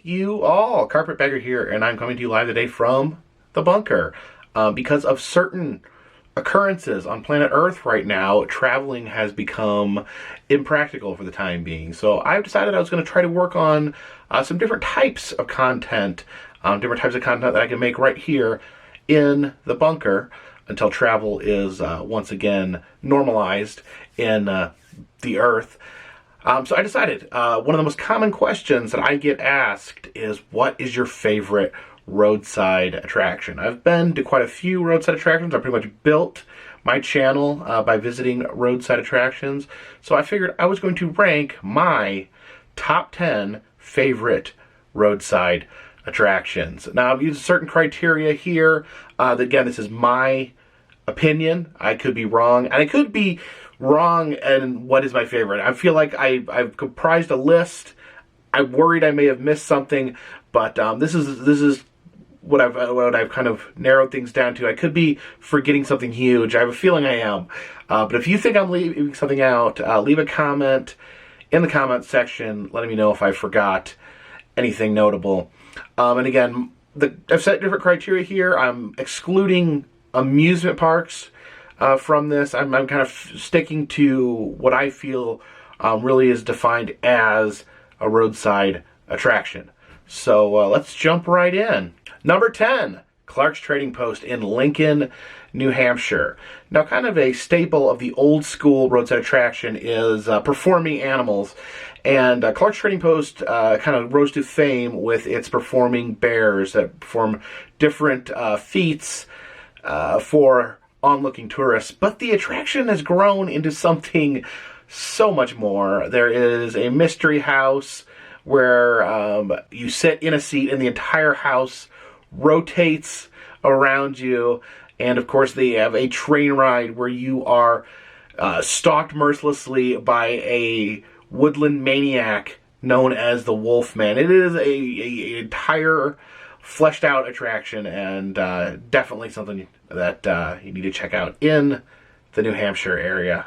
you all. Carpetbagger here, and I'm coming to you live today from the bunker. Because of certain occurrences on planet Earth right now, traveling has become impractical for the time being. So I've decided I was going to try to work on some different types of content, that I can make right here in the bunker until travel is once again normalized in the Earth. So I decided one of the most common questions that I get asked is, what is your favorite roadside attraction? I've been to quite a few roadside attractions. I pretty much built my channel by visiting roadside attractions. So I figured I was going to rank my top 10 favorite roadside attractions. Now I've used certain criteria here. Again, this is my opinion. I could be wrong, and I could be wrong and what is my favorite. I feel like I've comprised a list. I'm worried I may have missed something, but this is what I've kind of narrowed things down to. I could be forgetting something huge. I have a feeling I am. But if you think I'm leaving something out, leave a comment in the comment section letting me know if I forgot anything notable. And again, I've set different criteria here. I'm excluding amusement parks from this. I'm kind of sticking to what I feel really is defined as a roadside attraction. So let's jump right in. Number 10, Clark's Trading Post in Lincoln, New Hampshire. Now, kind of a staple of the old school roadside attraction is performing animals. And Clark's Trading Post kind of rose to fame with its performing bears that perform different feats for onlooking tourists. But the attraction has grown into something so much more. There is a mystery house where you sit in a seat and the entire house rotates around you. And of course, they have a train ride where you are stalked mercilessly by a woodland maniac known as the Wolfman. It is a entire fleshed out attraction, and definitely something that you need to check out in the New Hampshire area.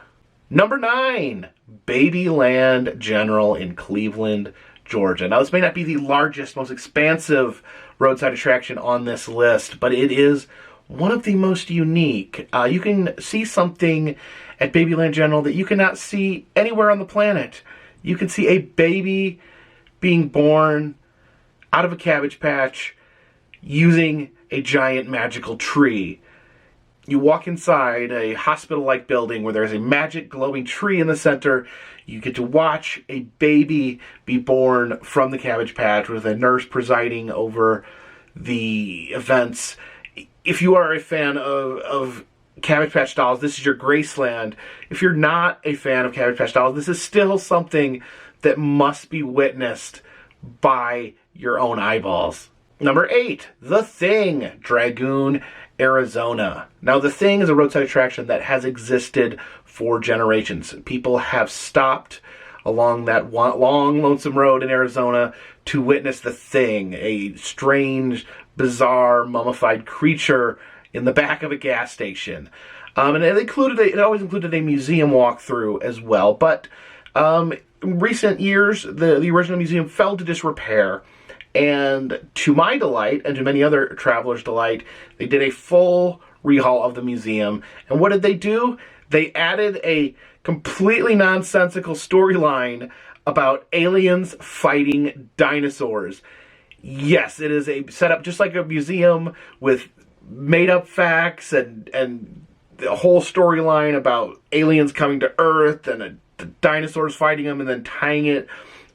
Number 9, Babyland General in Cleveland, Georgia. Now, this may not be the largest, most expansive roadside attraction on this list, but it is one of the most unique. You can see something at Babyland General that you cannot see anywhere on the planet. You can see a baby being born out of a cabbage patch using a giant magical tree. You walk inside a hospital-like building where there's a magic glowing tree in the center. You get to watch a baby be born from the cabbage patch with a nurse presiding over the events. If you are a fan of Cabbage Patch dolls, this is your Graceland. If you're not a fan of Cabbage Patch dolls, this is still something that must be witnessed by your own eyeballs. Number 8, The Thing, Dragoon, Arizona. Now, The Thing is a roadside attraction that has existed for generations. People have stopped along that long, lonesome road in Arizona to witness The Thing, a strange, bizarre, mummified creature in the back of a gas station. And it always included a museum walkthrough as well. But in recent years, the original museum fell to disrepair. And to my delight, and to many other travelers' delight, they did a full rehaul of the museum. And what did they do? They added a completely nonsensical storyline about aliens fighting dinosaurs. Yes, it is a setup just like a museum with made-up facts and the whole storyline about aliens coming to Earth and the dinosaurs fighting them, and then tying it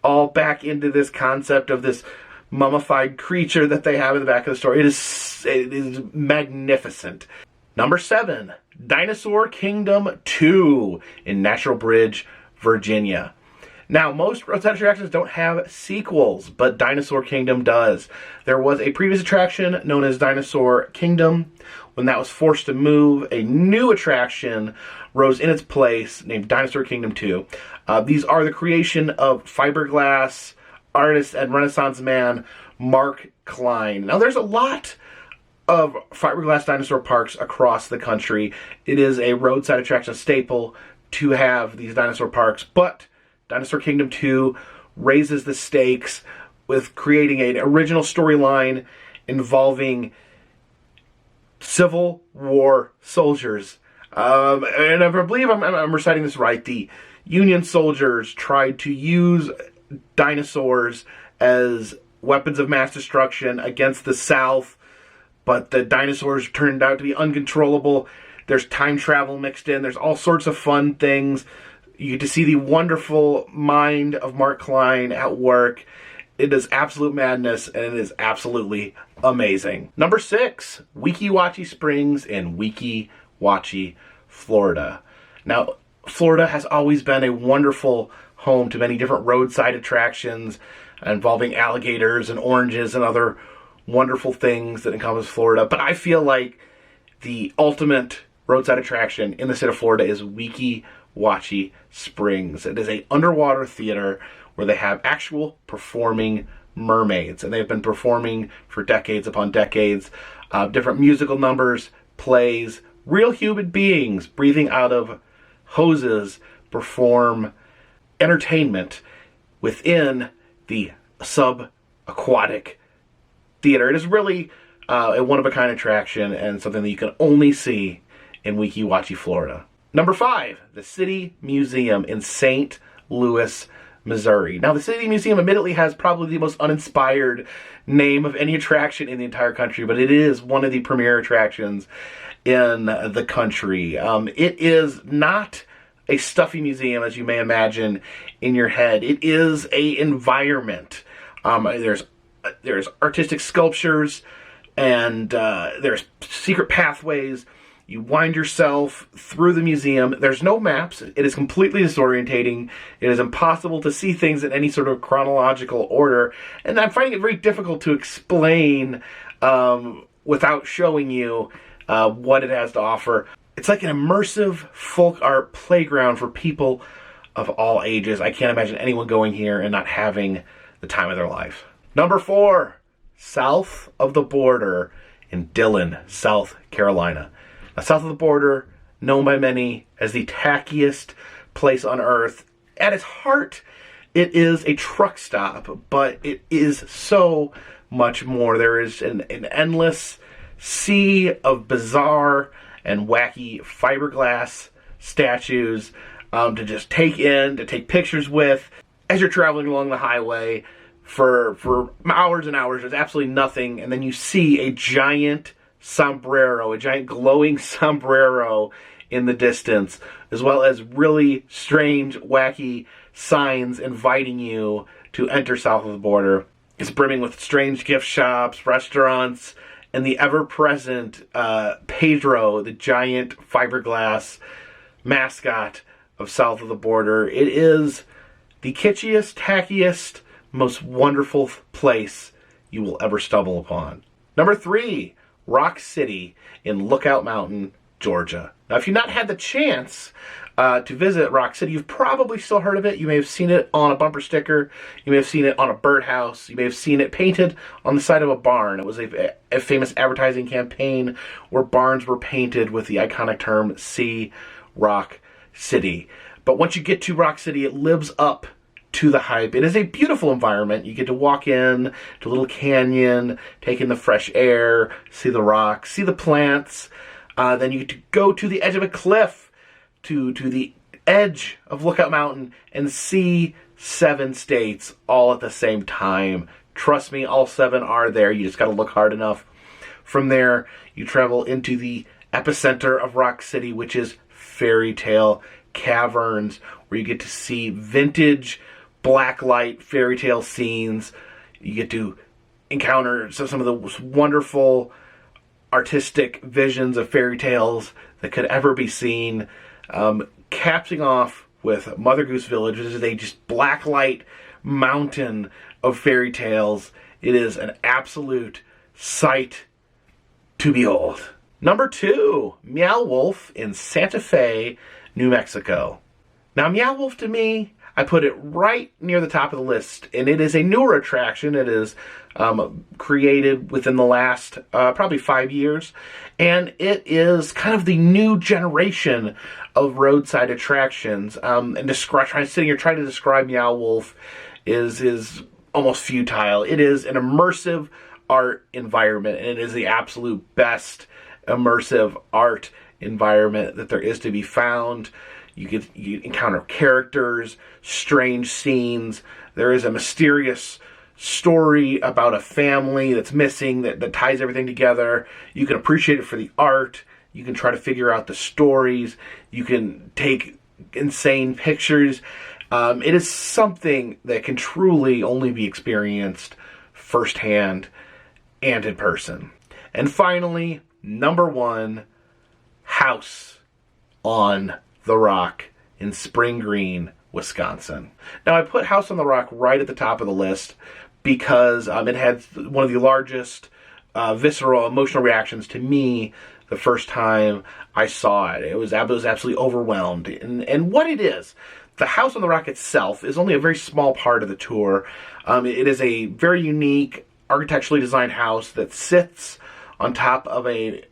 all back into this concept of this mummified creature that they have in the back of the story. It is magnificent. Number 7, Dinosaur Kingdom 2 in Natural Bridge, Virginia. Now, most roadside attractions don't have sequels, but Dinosaur Kingdom does. There was a previous attraction known as Dinosaur Kingdom. When that was forced to move, a new attraction rose in its place named Dinosaur Kingdom 2. These are the creation of fiberglass artist and Renaissance man Mark Klein. Now, there's a lot of fiberglass dinosaur parks across the country. It is a roadside attraction staple to have these dinosaur parks, but Dinosaur Kingdom 2 raises the stakes with creating an original storyline involving Civil War soldiers. And I believe I'm reciting this right. The Union soldiers tried to use dinosaurs as weapons of mass destruction against the South, but the dinosaurs turned out to be uncontrollable. There's time travel mixed in. There's all sorts of fun things. You get to see the wonderful mind of Mark Klein at work. It is absolute madness, and it is absolutely amazing. Number 6, Wachee Springs in Wachee, Florida. Now, Florida has always been a wonderful home to many different roadside attractions involving alligators and oranges and other wonderful things that encompass Florida. But I feel like the ultimate roadside attraction in the state of Florida is Wachee Springs. It is an underwater theater where they have actual performing mermaids, and they've been performing for decades upon decades. Different musical numbers, plays, real human beings breathing out of hoses perform entertainment within the sub-aquatic theater. It is really a one-of-a-kind attraction and something that you can only see in Wachee, Florida. Number 5, the City Museum in St. Louis, Missouri. Now, the City Museum admittedly has probably the most uninspired name of any attraction in the entire country, but it is one of the premier attractions in the country. It is not a stuffy museum, as you may imagine in your head. It is an environment. There's artistic sculptures, and there's secret pathways. You wind yourself through the museum. There's no maps. It is completely disorientating. It is impossible to see things in any sort of chronological order. And I'm finding it very difficult to explain without showing you what it has to offer. It's like an immersive folk art playground for people of all ages. I can't imagine anyone going here and not having the time of their life. Number 4, south of the border in Dillon, South Carolina. Now, south of the border, known by many as the tackiest place on earth. At its heart, it is a truck stop, but it is so much more. There is an endless sea of bizarre and wacky fiberglass statues to just take in, to take pictures with. As you're traveling along the highway for hours and hours, there's absolutely nothing, and then you see a giant sombrero, a giant glowing sombrero in the distance, as well as really strange, wacky signs inviting you to enter south of the border. It's brimming with strange gift shops, restaurants, and the ever-present Pedro, the giant fiberglass mascot of south of the border. It is the kitschiest, tackiest, most wonderful place you will ever stumble upon. Number 3, Rock City in Lookout Mountain, Georgia. Now, if you've not had the chance to visit Rock City, you've probably still heard of it. You may have seen it on a bumper sticker. You may have seen it on a birdhouse. You may have seen it painted on the side of a barn. It was a famous advertising campaign where barns were painted with the iconic term, "See Rock City." But once you get to Rock City, it lives up to the hype. It is a beautiful environment. You get to walk in to a little canyon, take in the fresh air, see the rocks, see the plants. Then you get to go to the edge of a cliff, to the edge of Lookout Mountain, and see 7 states all at the same time. Trust me, all 7 are there. You just got to look hard enough. From there, you travel into the epicenter of Rock City, which is Fairy Tale Caverns, where you get to see vintage blacklight fairy tale scenes. You get to encounter some of the most wonderful artistic visions of fairy tales that could ever be seen. Capping off with Mother Goose Village, which is a just blacklight mountain of fairy tales. It is an absolute sight to behold. Number 2, Meow Wolf in Santa Fe, New Mexico. Now, Meow Wolf, to me, I put it right near the top of the list, and it is a newer attraction. It is created within the last probably 5 years, and it is kind of the new generation of roadside attractions. And sitting here trying to describe Meow Wolf is almost futile. It is an immersive art environment, and it is the absolute best immersive art environment that there is to be found. You encounter characters, strange scenes. There is a mysterious story about a family that's missing that ties everything together. You can appreciate it for the art. You can try to figure out the stories. You can take insane pictures. It is something that can truly only be experienced firsthand and in person. And finally, number 1, House on the Rock in Spring Green, Wisconsin. Now, I put House on the Rock right at the top of the list because it had one of the largest visceral, emotional reactions to me the first time I saw it. I was absolutely overwhelmed. And what it is, the House on the Rock itself is only a very small part of the tour. It is a very unique, architecturally designed house that sits on top of a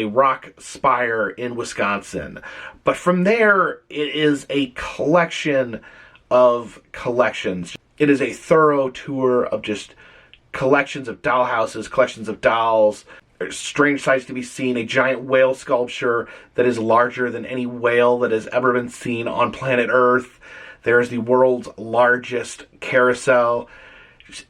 rock spire in Wisconsin. But from there, it is a collection of collections. It is a thorough tour of just collections of dollhouses, collections of dolls, strange sights to be seen, a giant whale sculpture that is larger than any whale that has ever been seen on planet Earth. There is the world's largest carousel,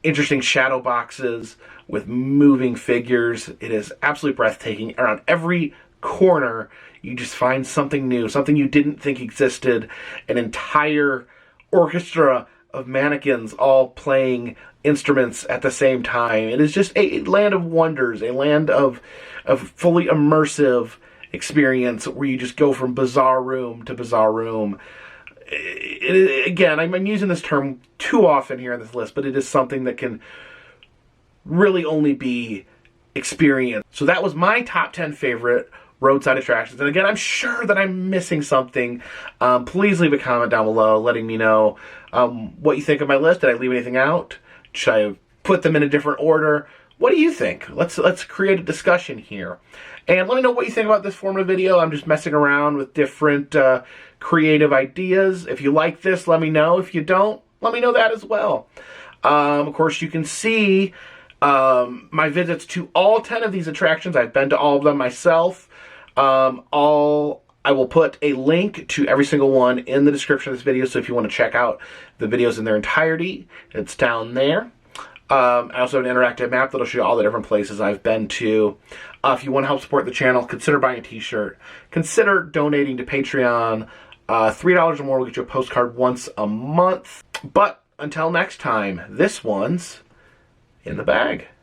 interesting shadow boxes with moving figures. It is absolutely breathtaking. Around every corner, you just find something new, something you didn't think existed, an entire orchestra of mannequins all playing instruments at the same time. It is just a land of wonders, a land of fully immersive experience where you just go from bizarre room to bizarre room. Again, I'm using this term too often here on this list, but it is something that can really only be experienced. So that was my top 10 favorite roadside attractions. And again, I'm sure that I'm missing something. Please leave a comment down below letting me know what you think of my list. Did I leave anything out? Should I put them in a different order? What do you think? Let's create a discussion here. And let me know what you think about this form of video. I'm just messing around with different creative ideas. If you like this, let me know. If you don't, let me know that as well. Of course, you can see my visits to all 10 of these attractions. I've been to all of them myself. I will put a link to every single one in the description of this video, so if you want to check out the videos in their entirety, it's down there. I also have an interactive map that'll show you all the different places I've been to. If you want to help support the channel, consider buying a t-shirt. Consider donating to Patreon. $3 or more will get you a postcard once a month. But until next time, this one's in the bag.